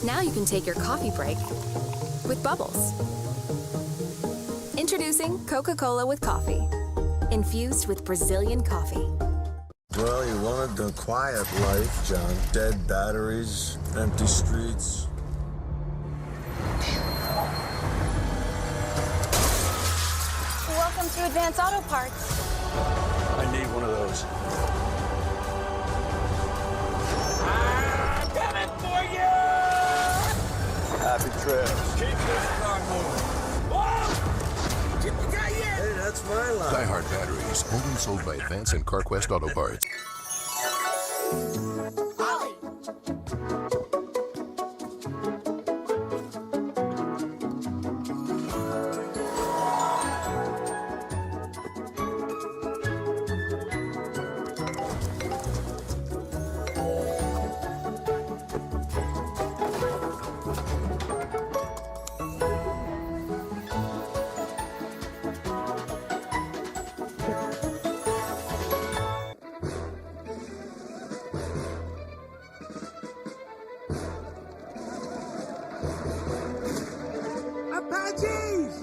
Now you can take your coffee break with bubbles. Introducing Coca-Cola with coffee, infused with Brazilian coffee. Well, you wanted the quiet life, John. Dead batteries, empty streets. Welcome to Advance Auto Parts. I need one of those. I'm coming for you! Happy trails. Keep this car moving. Whoa! Hey, that's my line. Die-Hard batteries, only sold by Advance and CarQuest Auto Parts. Apaches!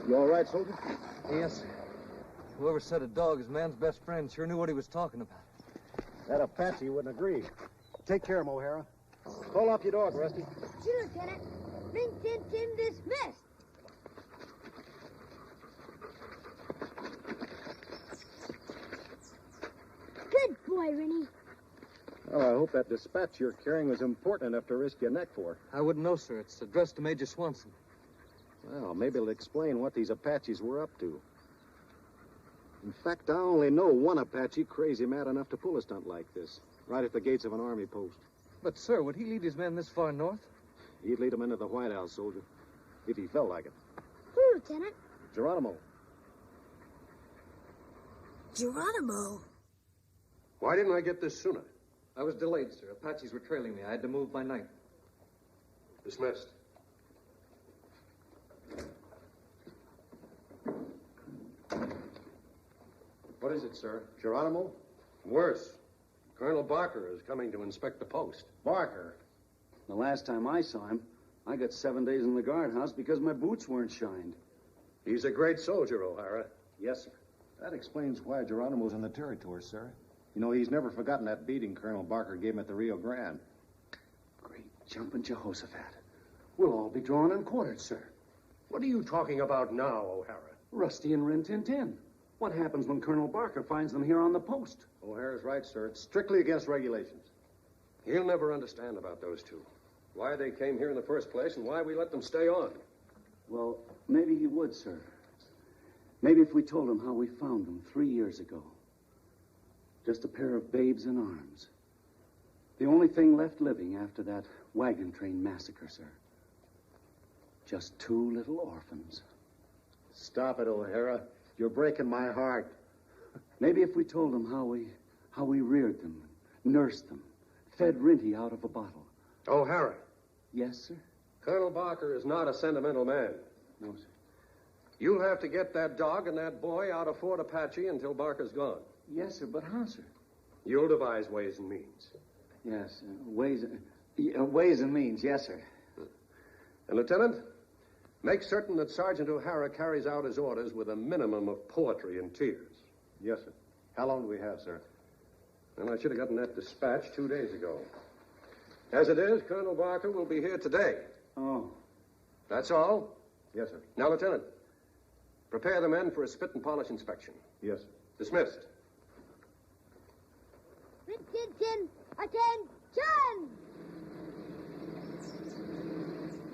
You all right, soldier? Yes. Whoever said a dog is man's best friend sure knew what he was talking about. That Apache wouldn't agree. Take care of him, O'Hara. Call off your dog, Rusty. Sure, Lieutenant. Ring Tin Tin dismissed. Good boy, Rennie. Well, I hope that dispatch you're carrying was important enough to risk your neck for. I wouldn't know, sir. It's addressed to Major Swanson. Well, maybe it'll explain what these Apaches were up to. In fact, I only know one Apache crazy mad enough to pull a stunt like this, right at the gates of an army post. But, sir, would he lead his men this far north? He'd lead them into the White House, soldier, if he felt like it. Who, Lieutenant? Geronimo. Geronimo. Why didn't I get this sooner? I was delayed, sir. Apaches were trailing me. I had to move by night. Dismissed. What is it, sir? Geronimo? Worse. Colonel Barker is coming to inspect the post. Barker. The last time I saw him, I got 7 days in the guardhouse because my boots weren't shined. He's a great soldier, O'Hara. Yes, sir. That explains why Geronimo's in the territory, sir. You know, he's never forgotten that beating Colonel Barker gave him at the Rio Grande. Great jumping Jehoshaphat. We'll all be drawn and quartered, sir. What are you talking about now, O'Hara? Rusty and Rin Tin Tin. What happens when Colonel Barker finds them here on the post? O'Hara's right, sir. It's strictly against regulations. He'll never understand about those two. Why they came here in the first place and why we let them stay on. Well, maybe he would, sir. Maybe if we told him how we found them 3 years ago. Just a pair of babes in arms. The only thing left living after that wagon train massacre, sir. Just 2 little orphans. Stop it, O'Hara. You're breaking my heart. Maybe if we told them how we reared them, nursed them, fed Rinty out of a bottle. O'Hara. Yes, sir? Colonel Barker is not a sentimental man. No, sir. You'll have to get that dog and that boy out of Fort Apache until Barker's gone. Yes, sir, but how, sir? You'll devise ways and means. Yes, ways and means, yes, sir. And, Lieutenant, make certain that Sergeant O'Hara carries out his orders with a minimum of poetry and tears. Yes, sir. How long do we have, sir? And I should have gotten that dispatch 2 days ago. As it is, Colonel Barker will be here today. Oh. That's all? Yes, sir. Now, Lieutenant, prepare the men for a spit and polish inspection. Yes, sir. Dismissed. Rin Tin Tin, attention!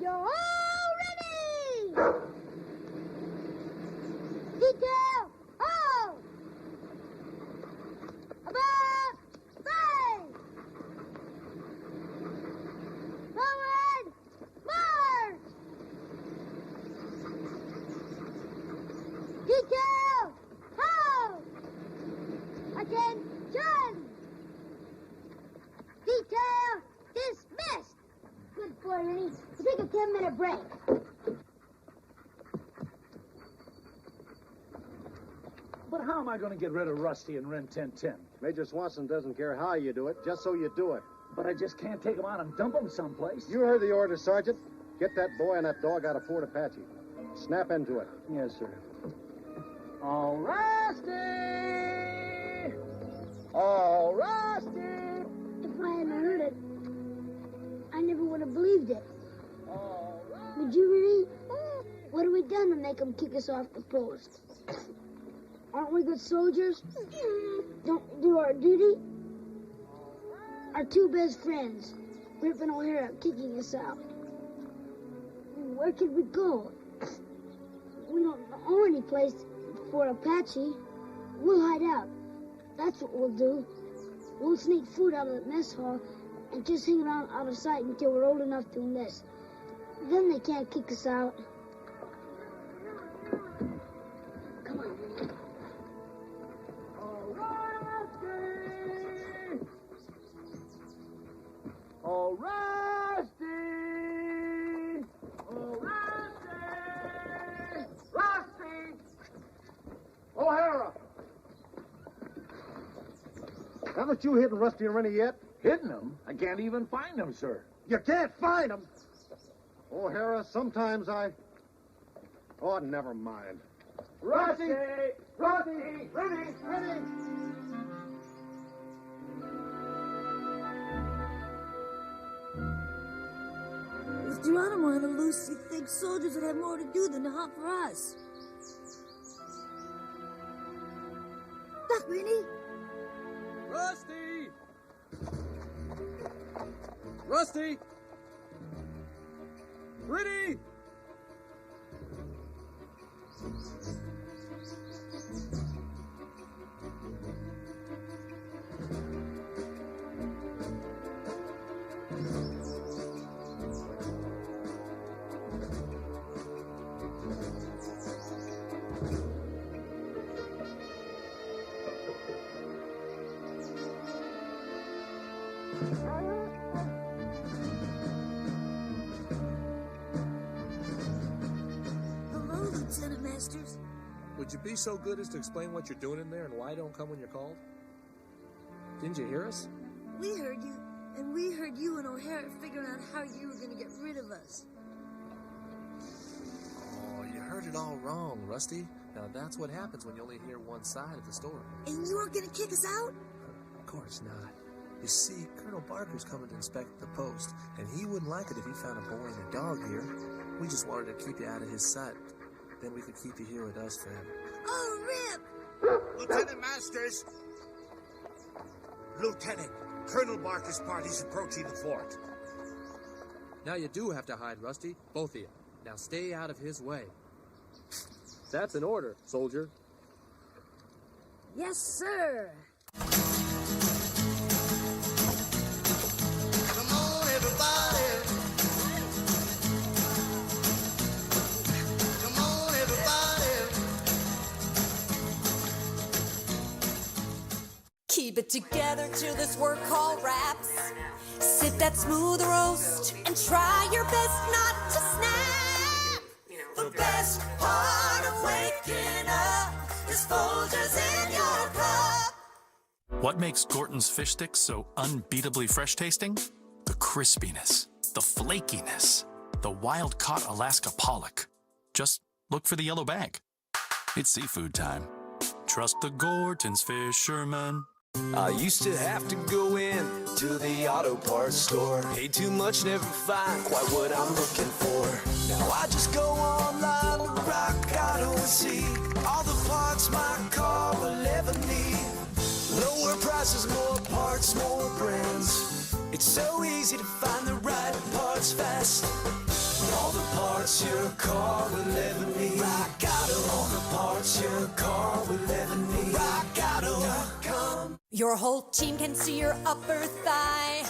You're all ready! Ernie. We'll take a 10-minute break. But how am I going to get rid of Rusty and Ren 1010? Major Swanson doesn't care how you do it, just so you do it. But I just can't take him out and dump him someplace. You heard the order, Sergeant. Get that boy and that dog out of Fort Apache. Snap into it. Yes, sir. All Rusty! All Rusty! If I hadn't heard it, I never would have believed it. All Rusty! Would you, Rennie? What have we done to make them kick us off the post? Aren't we good soldiers? Don't do our duty? Our two best friends, Rip and O'Hara, kicking us out. Where could we go? We don't know any place for Apache. We'll hide out. That's what we'll do. We'll sneak food out of the mess hall and just hang around out of sight until we're old enough to enlist. Then they can't kick us out. Come on, Rennie. Oh, Rusty! Oh, Rusty! Rusty! O'Hara! Haven't you hidden Rusty and Rennie yet? Hidden them? I can't even find them, sir. You can't find them! O'Hara, sometimes Oh, never mind. Rusty! Rusty! Rennie! Rennie! With Geronimo on the loose, you'd think soldiers would have more to do than to hunt for us. Duck, Rennie! Rusty! Rusty! Rennie! Hello, Lieutenant Masters. Would you be so good as to explain what you're doing in there and why don't come when you're called? Didn't you hear us? We heard you, and we heard you and O'Hara figuring out how you were going to get rid of us. Oh, you heard it all wrong, Rusty. Now that's what happens when you only hear one side of the story. And you weren't going to kick us out? Of course not. You see, Colonel Barker's coming to inspect the post, and he wouldn't like it if he found a boy and a dog here. We just wanted to keep you out of his sight. Then we could keep you here with us forever. Oh, Rip! Lieutenant Masters! Lieutenant, Colonel Barker's party's approaching the fort. Now you do have to hide, Rusty, both of you. Now stay out of his way. That's an order, soldier. Yes, sir. Come on, everybody. Come on, everybody. Keep it together till this work call wraps. Sip that smooth roast and try your best not to snap. The best part of waking up is Folgers in your cup. What makes Gorton's fish sticks so unbeatably fresh tasting? The crispiness, the flakiness, the wild-caught Alaska pollock. Just look for the yellow bag. It's seafood time. Trust the Gorton's fisherman. I used to have to go in to the auto parts store. Paid too much, never find quite what I'm looking for. Now I just go online to Rock Auto and see all the parts my car will ever need. Lower prices, more parts, more brands. It's so easy to find the right parts fast. All the parts your car will ever need. Rock Auto. All the parts your car will ever need. RockAuto.com. Your whole team can see your upper thigh.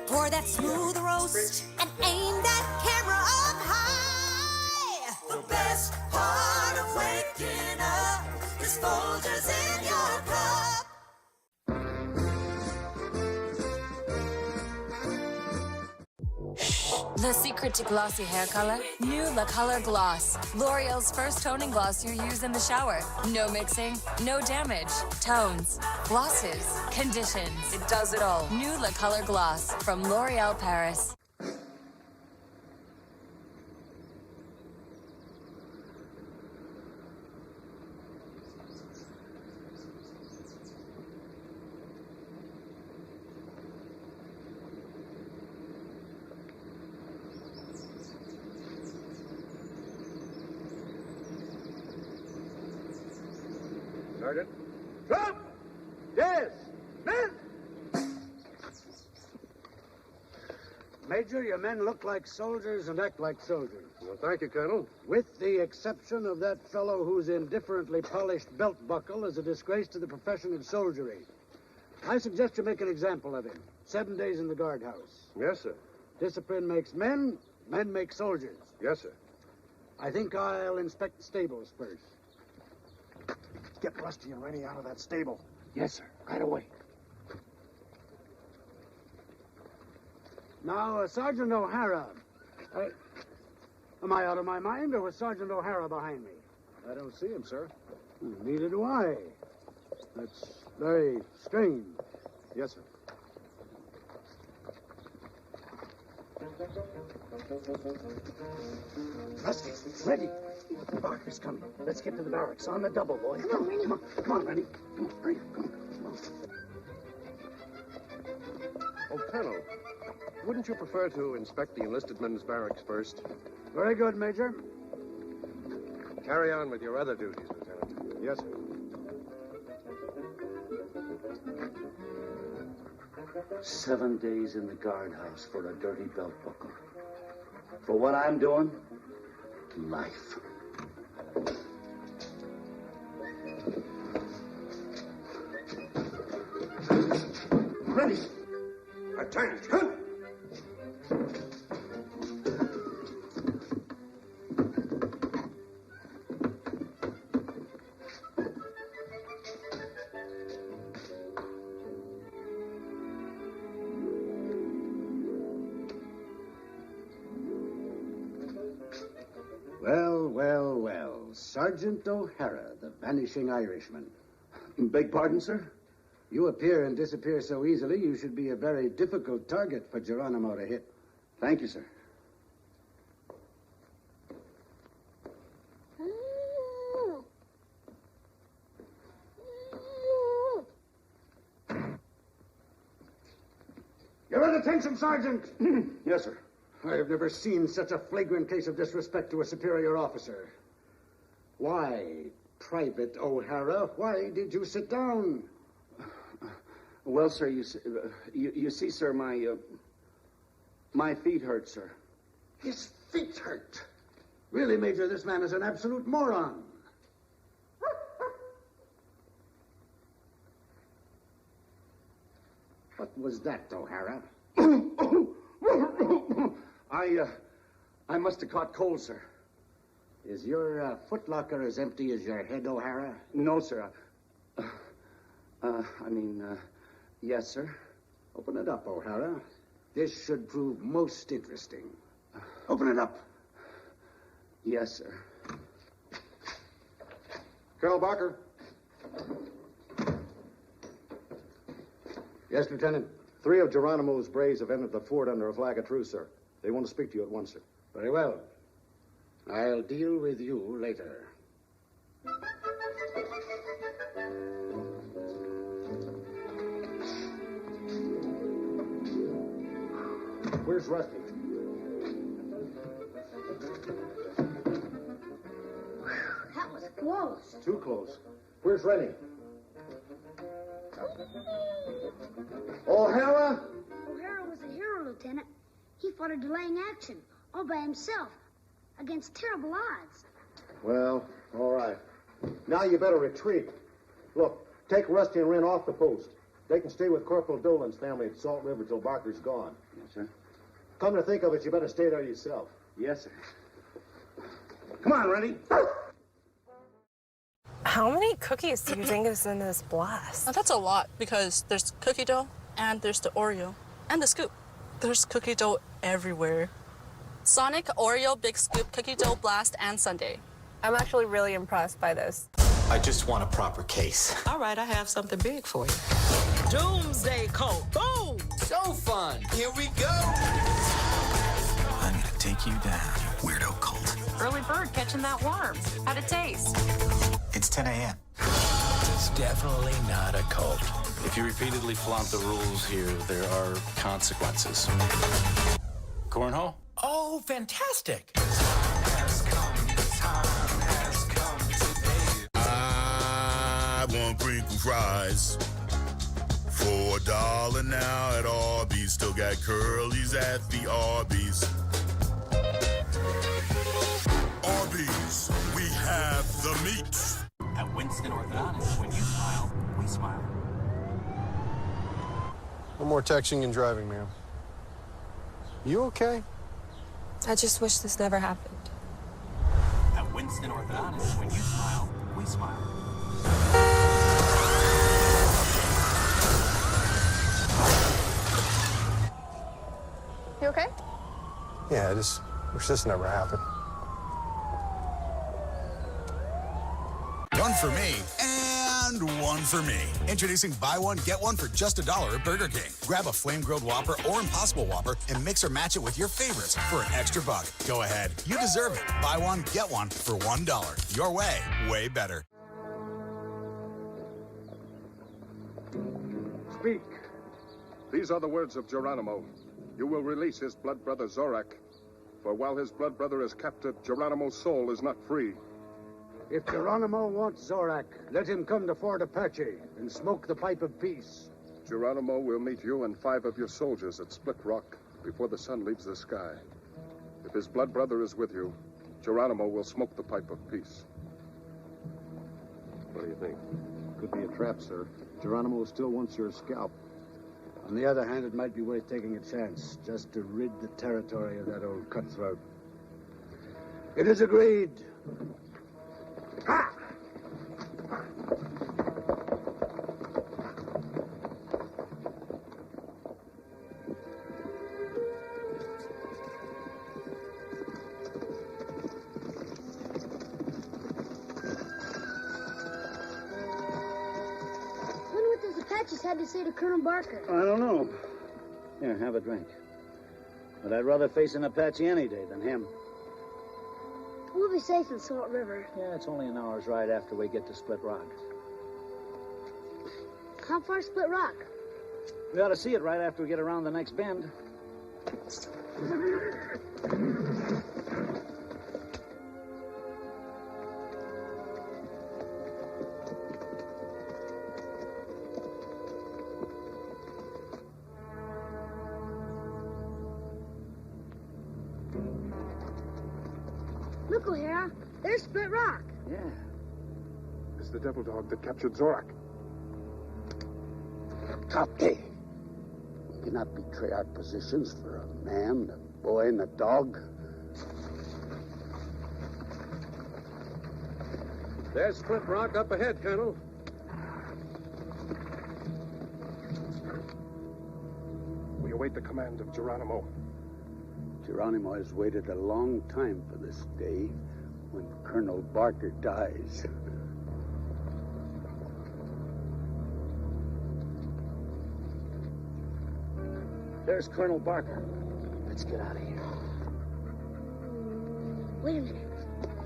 Pour that smooth roast and aim that camera up high. The best part of waking up is Folgers in your cup. Shh. The secret to glossy hair color? New La Color Gloss. L'Oreal's first toning gloss you use in the shower. No mixing, no damage. Tones, glosses, conditions. It does it all. New La Color Gloss from L'Oreal Paris. Sergeant? Drop! Yes! Men! Major, your men look like soldiers and act like soldiers. Well, thank you, Colonel. With the exception of that fellow whose indifferently polished belt buckle is a disgrace to the profession of soldiery. I suggest you make an example of him. 7 days in the guardhouse. Yes, sir. Discipline makes men, men make soldiers. Yes, sir. I think I'll inspect the stables first. Get Rusty and Rennie out of that stable. Yes, sir. Right away. Now, Sergeant O'Hara. Am I out of my mind, or was Sergeant O'Hara behind me? I don't see him, sir. Neither do I. That's very strange. Yes, sir. Rusty, ready. Barker's coming. Let's get to the barracks on the double, boy. Come on, Rennie. Come on, Rennie. Come on, hurry. Come on. Oh, Colonel, wouldn't you prefer to inspect the enlisted men's barracks first? Very good, Major. Carry on with your other duties, Lieutenant. Yes, sir. "7 days in the guardhouse for a dirty belt buckle. For what I'm doing, life." Ready. Attention. Well. Sergeant O'Hara, the vanishing Irishman. Beg pardon, sir? You appear and disappear so easily, you should be a very difficult target for Geronimo to hit. Thank you, sir. Your attention, Sergeant! Yes, sir. I have never seen such a flagrant case of disrespect to a superior officer. Why, Private O'Hara, why did you sit down? Well, sir, you see, sir, my feet hurt, sir. His feet hurt. Really, Major, this man is an absolute moron. What was that, O'Hara? I must have caught cold, sir. Is your footlocker as empty as your head, O'Hara? No, sir. Yes, sir. Open it up, O'Hara. This should prove most interesting. Open it up. Yes, sir. Colonel Barker. Yes, Lieutenant. 3 of Geronimo's braves have entered the fort under a flag of truce, sir. They want to speak to you at once, sir. Very well. I'll deal with you later. Where's Rusty? That was close. Too close. Where's Rennie? O'Hara? O'Hara was a hero, Lieutenant. He fought a delaying action, all by himself, against terrible odds. Well, all right. Now you better retreat. Look, take Rusty and Wren off the post. They can stay with Corporal Dolan's family at Salt River till Barker's gone. Yes, sir. Come to think of it, you better stay there yourself. Yes, sir. Come on, Rennie. How many cookies do you think is in this blast? Now, that's a lot because there's cookie dough and there's the Oreo and the scoop. There's cookie dough everywhere. Sonic, Oreo, Big Scoop, Cookie Dough, Blast, and Sundae. I'm actually really impressed by this. I just want a proper case. All right, I have something big for you. Doomsday Cult. Boom! So fun. Here we go. I'm gonna take you down, you weirdo cult. Early bird catching that worm. How'd it taste? It's 10 a.m. It's definitely not a cult. If you repeatedly flaunt the rules here, there are consequences. Cornhole? Oh, fantastic. I want crinkle fries. $4 now at Arby's. Still got curlies at the Arby's. Arby's, we have the meat. At Winston Orthodontics, when you smile, we smile. No more texting and driving, ma'am. You okay? I just wish this never happened. At Winston Orthodontics, when you smile, we smile. You okay? Yeah, I just wish this never happened. One for me and one for me. Introducing buy one, get one for just $1 at Burger King. Grab a flame-grilled Whopper or Impossible Whopper and mix or match it with your favorites for an extra buck. Go ahead. You deserve it. Buy one, get one for $1. Your way, way better. Speak. These are the words of Geronimo. You will release his blood brother Zorak. For while his blood brother is captive, Geronimo's soul is not free. If Geronimo wants Zorak, let him come to Fort Apache and smoke the pipe of peace. Geronimo will meet you and 5 of your soldiers at Split Rock before the sun leaves the sky. If his blood brother is with you, Geronimo will smoke the pipe of peace. What do you think? Could be a trap, sir. Geronimo still wants your scalp. On the other hand, it might be worth taking a chance just to rid the territory of that old cutthroat. It is agreed. Ha! Apaches had to say to Colonel Barker? I don't know. Here, have a drink. But I'd rather face an Apache any day than him. We'll be safe in Salt River. Yeah, it's only an hour's ride after we get to Split Rock. How far Split Rock? We ought to see it right after we get around the next bend. Look, O'Hara. There's Split Rock. Yeah. It's the devil dog that captured Zorak. Captain, we cannot betray our positions for a man, a boy, and a dog. There's Split Rock up ahead, Colonel. We await the command of Geronimo. Geronimo has waited a long time for this day when Colonel Barker dies. There's Colonel Barker. Let's get out of here. Wait a minute.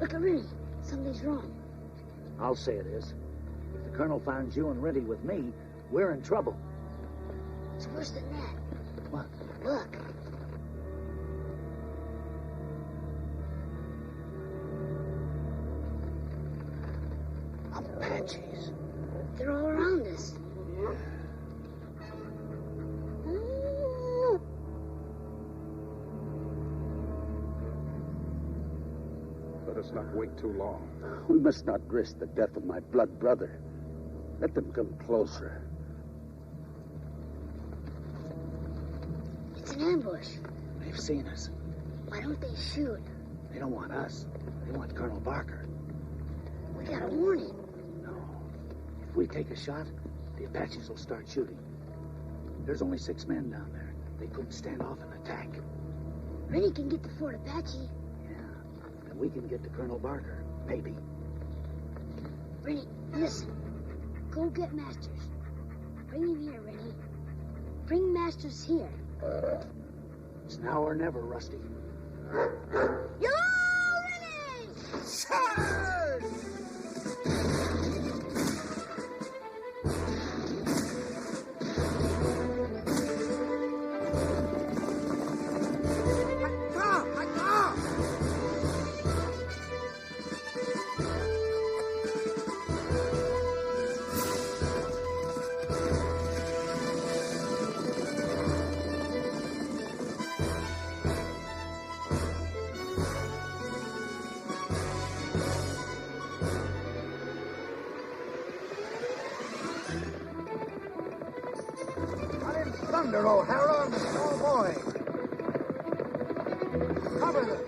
Look at Rennie. Something's wrong. I'll say it is. If the Colonel finds you and Rennie with me, we're in trouble. It's worse than that. What? Look. Apaches. They're all around us. Let us not wait too long. We must not risk the death of my blood brother. Let them come closer. It's an ambush. They've seen us. Why don't they shoot? They don't want us. They want Colonel Barker. We gotta warn him. If we take a shot, the Apaches will start shooting. There's only 6 men down there. They couldn't stand off an attack. Rennie can get to Fort Apache. And we can get to Colonel Barker, maybe. Rennie, listen. Go get Masters. Bring him here, Rennie. Bring Masters here. It's now or never, Rusty. Yo, Rennie! Charge! Thunder, O'Hara, and the small boy. Cover them.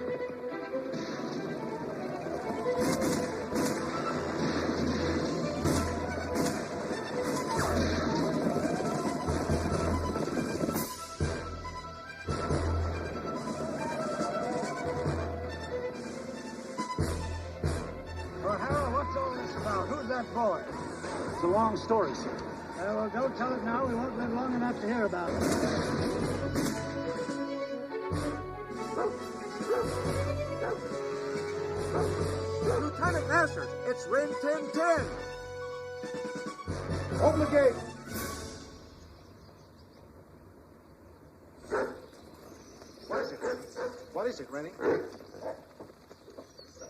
O'Hara, what's all this about? Who's that boy? It's a long story, sir. Well, don't tell it now. We won't live long enough to hear about it. Lieutenant Masters, it's Rin Tin Tin. Open the gate. What is it, Rennie? What is it, Rennie?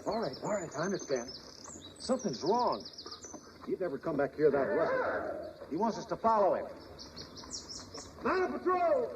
All right, I understand. Something's wrong. He'd never come back here that rough. He wants us to follow him. Man on patrol!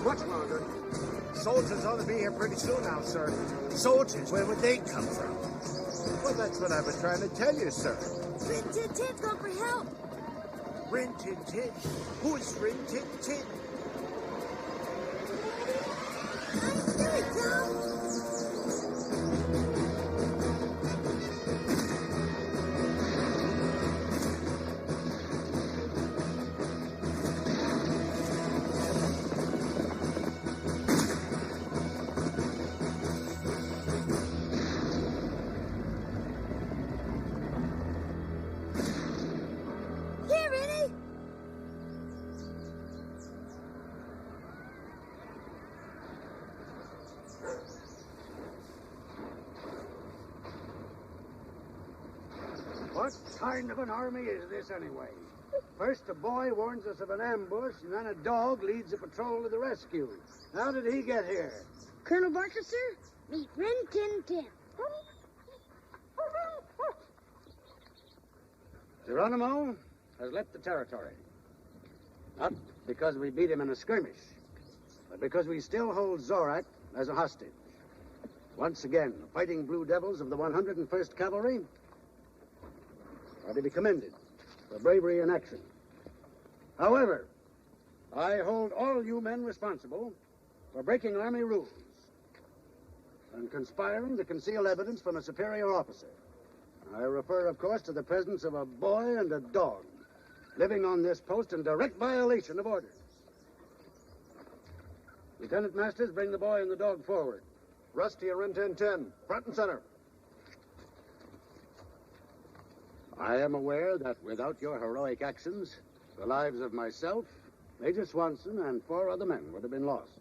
Much longer. Soldiers ought to be here pretty soon now, sir. Soldiers? Where would they come from? Well, that's what I've been trying to tell you, sir. Rin Tin Tin's gone for help. Rin Tin Tin? Who is Rin Tin Tin? Here he comes. What kind of an army is this, anyway? First, a boy warns us of an ambush, and then a dog leads a patrol to the rescue. How did he get here? Colonel Barker, sir? Meet Rin Tin Tin. Geronimo has left the territory. Not because we beat him in a skirmish, but because we still hold Zorak as a hostage. Once again, the fighting Blue Devils of the 101st Cavalry are to be commended for bravery in action. However, I hold all you men responsible for breaking Army rules and conspiring to conceal evidence from a superior officer. I refer, of course, to the presence of a boy and a dog living on this post in direct violation of orders. Lieutenant Masters, bring the boy and the dog forward. Rusty and Rin Tin Tin, front and center. I am aware that without your heroic actions, the lives of myself, Major Swanson, and 4 other men would have been lost.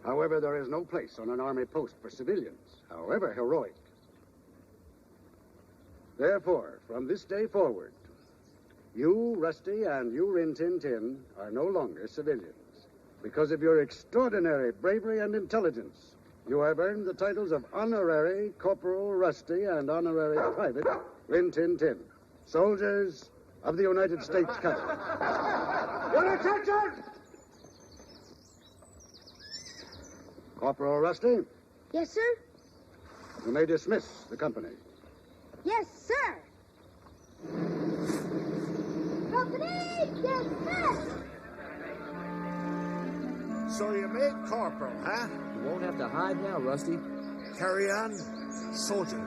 However, there is no place on an army post for civilians, however heroic. Therefore, from this day forward, You, Rusty, and you, Rin Tin Tin, are no longer civilians. Because of your extraordinary bravery and intelligence, you have earned the titles of Honorary Corporal Rusty and Honorary Private Rin Tin Tin, soldiers of the United States Cavalry. Your attention! Corporal Rusty, Yes, sir? you may dismiss the company. Yes, sir. Company, yes, sir. So you made corporal, huh? You won't have to hide now, Rusty. Carry on, soldier.